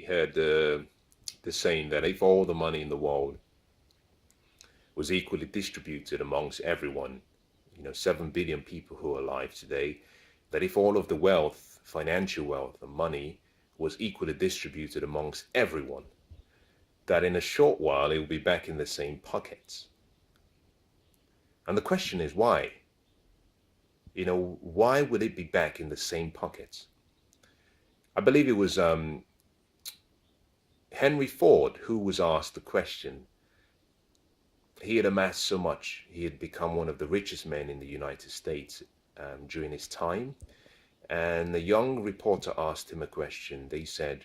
You heard the saying that if all the money in the world was equally distributed amongst everyone, 7 billion people who are alive today, that if all of the wealth, financial wealth and money was equally distributed amongst everyone, that in a short while it will be back in the same pockets. And the question is why? Why would it be back in the same pockets? I believe it was Henry Ford who was asked the question. He had amassed so much. He had become one of the richest men in the United States during his time. And a young reporter asked him a question. They said,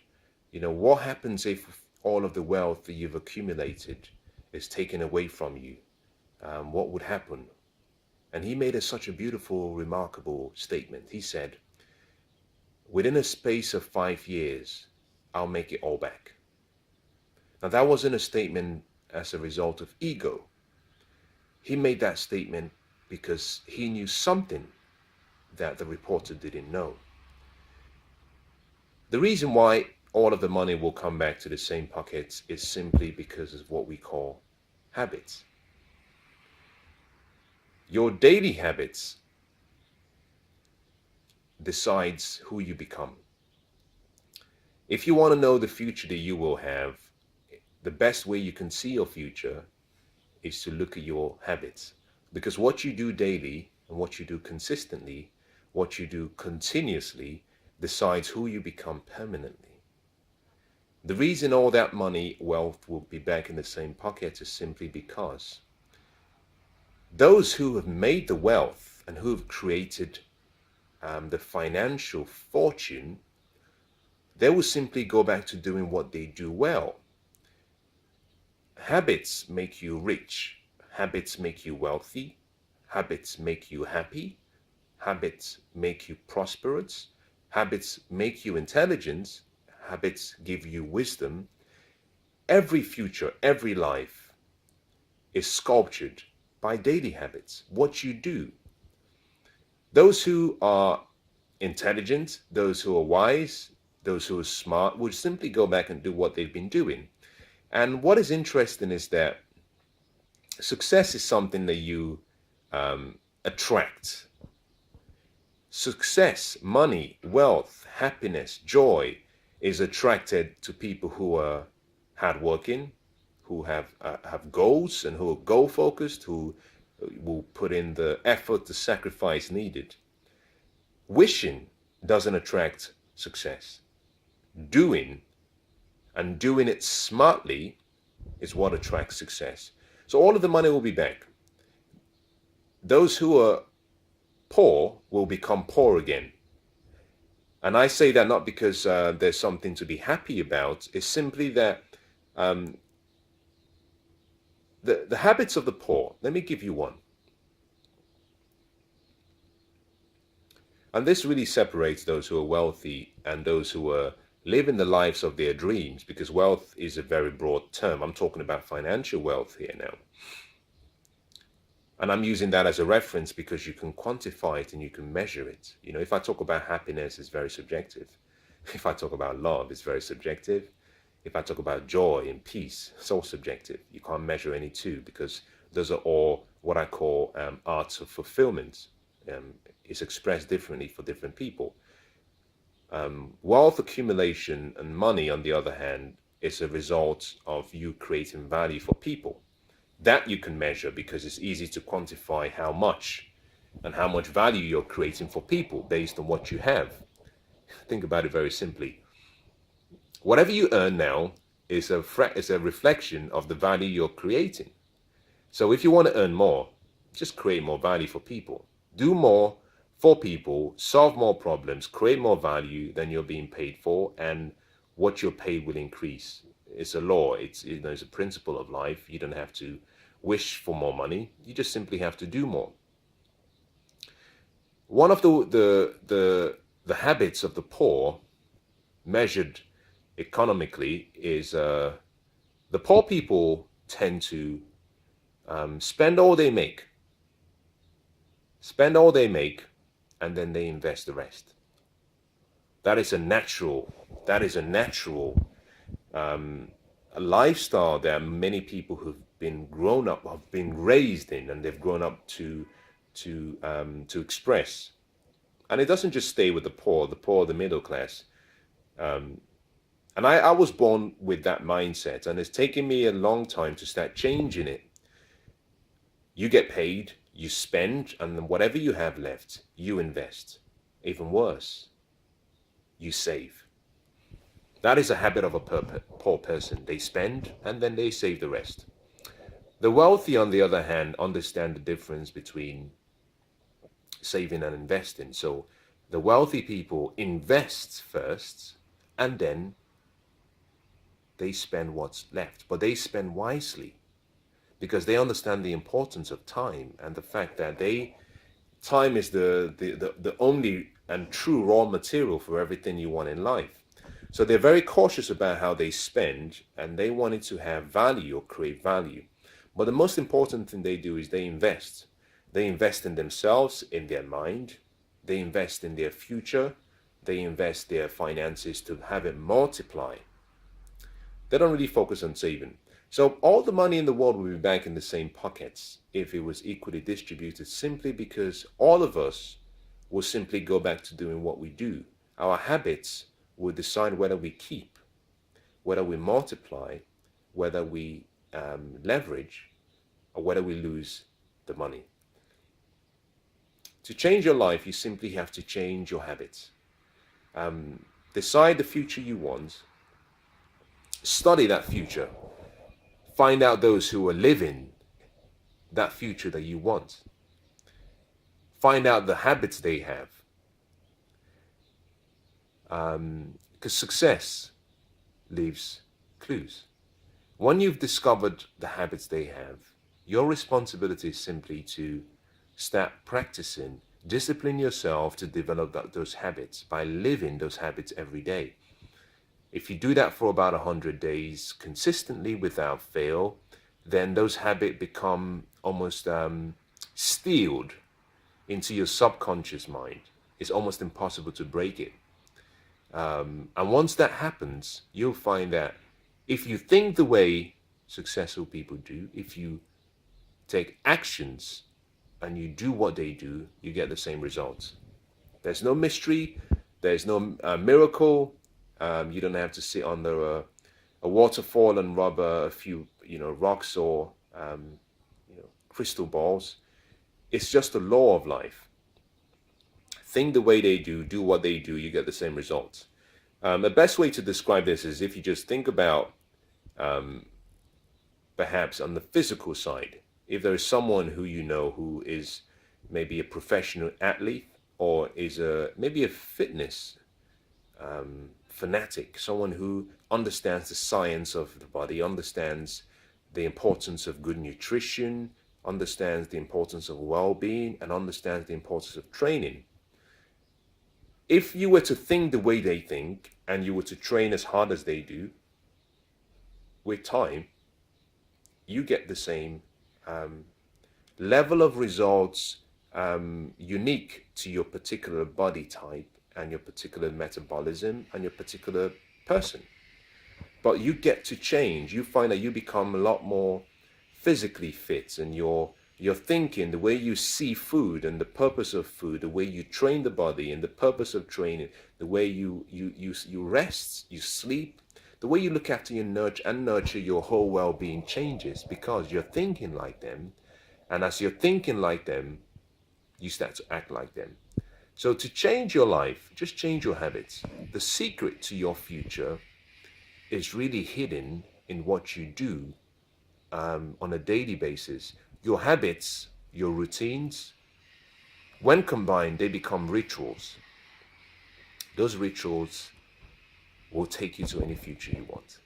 what happens if all of the wealth that you've accumulated is taken away from you? What would happen? And he made such a beautiful, remarkable statement. He said, within a space of 5 years, I'll make it all back. Now, that wasn't a statement as a result of ego. He made that statement because he knew something that the reporter didn't know. The reason why all of the money will come back to the same pockets is simply because of what we call habits. Your daily habits decides who you become. If you want to know the future that you will have, the best way you can see your future is to look at your habits. Because what you do daily and what you do consistently, what you do continuously, decides who you become permanently. The reason all that money, wealth will be back in the same pocket is simply because those who have made the wealth and who have created the financial fortune, they will simply go back to doing what they do well. Habits make you rich. Habits make you wealthy. Habits make you happy. Habits make you prosperous. Habits make you intelligent. Habits give you wisdom. Every future, every life is sculptured by daily habits, what you do. Those who are intelligent, those who are wise, those who are smart will simply go back and do what they've been doing. And what is interesting is that success is something that you attract. Success, money, wealth, happiness, joy is attracted to people who are hardworking, who have goals and who are goal focused, who will put in the effort, the sacrifice needed. Wishing doesn't attract success. Doing, and doing it smartly, is what attracts success. So all of the money will be back. Those who are poor will become poor again. And I say that not because there's something to be happy about. It's simply that the habits of the poor. Let me give you one. And this really separates those who are wealthy and those who are living the lives of their dreams, because wealth is a very broad term. I'm talking about financial wealth here now. And I'm using that as a reference because you can quantify it and you can measure it. If I talk about happiness, it's very subjective. If I talk about love, it's very subjective. If I talk about joy and peace, it's all subjective. You can't measure any two because those are all what I call arts of fulfillment. It's expressed differently for different people. Wealth accumulation and money, on the other hand, is a result of you creating value for people. That you can measure because it's easy to quantify how much and how much value you're creating for people based on what you have. Think about it very simply. Whatever you earn now is a reflection of the value you're creating. So if you want to earn more, just create more value for people. Do more for people, solve more problems, create more value than you're being paid for, and what you're paid will increase. It's a law. It's a principle of life. You don't have to wish for more money. You just simply have to do more. One of the habits of the poor, measured economically, is the poor people tend to spend all they make, and then they invest the rest. That is a natural a lifestyle that many people who've been grown up, have been raised in, and they've grown up to express. And it doesn't just stay with the poor, the middle class. And I was born with that mindset, and it's taken me a long time to start changing it. You get paid, you spend, and then whatever you have left, you invest. Even worse, you save. That is a habit of a poor person. They spend and then they save the rest. The wealthy, on the other hand, understand the difference between saving and investing. So the wealthy people invest first and then they spend what's left, but they spend wisely because they understand the importance of time and the fact that time is the only and true raw material for everything you want in life. So they're very cautious about how they spend, and they want it to have value or create value. But the most important thing they do is they invest. They invest in themselves, in their mind. They invest in their future. They invest their finances to have it multiply. They don't really focus on saving. So all the money in the world will be back in the same pockets if it was equally distributed, simply because all of us will simply go back to doing what we do. Our habits will decide whether we keep, whether we multiply, whether we leverage, or whether we lose the money. To change your life, you simply have to change your habits. Decide the future you want. Study that future. Find out those who are living that future that you want. Find out the habits they have. Because success leaves clues. When you've discovered the habits they have, your responsibility is simply to start practicing, discipline yourself to develop those habits by living those habits every day. If you do that for about 100 days consistently without fail, then those habits become almost sealed into your subconscious mind. It's almost impossible to break it. And once that happens, you'll find that if you think the way successful people do, if you take actions and you do what they do, you get the same results. There's no mystery. There's no miracle. You don't have to sit under a waterfall and rub a few, rocks or, crystal balls. It's just the law of life. Think the way they do what they do, you get the same results. The best way to describe this is if you just think about, perhaps on the physical side, if there is someone who you know who is maybe a professional athlete or is maybe a fitness fanatic, someone who understands the science of the body, understands the importance of good nutrition, understands the importance of well-being, and understands the importance of training. If you were to think the way they think and you were to train as hard as they do, with time, you get the same level of results unique to your particular body type and your particular metabolism and your particular person. But you get to change. You find that you become a lot more physically fit, and your thinking, the way you see food and the purpose of food, the way you train the body and the purpose of training, the way you rest, you sleep, the way you look after your nurture your whole well-being changes because you're thinking like them. And as you're thinking like them, you start to act like them. So to change your life, just change your habits. The secret to your future is really hidden in what you do on a daily basis. Your habits, your routines, when combined, they become rituals. Those rituals will take you to any future you want.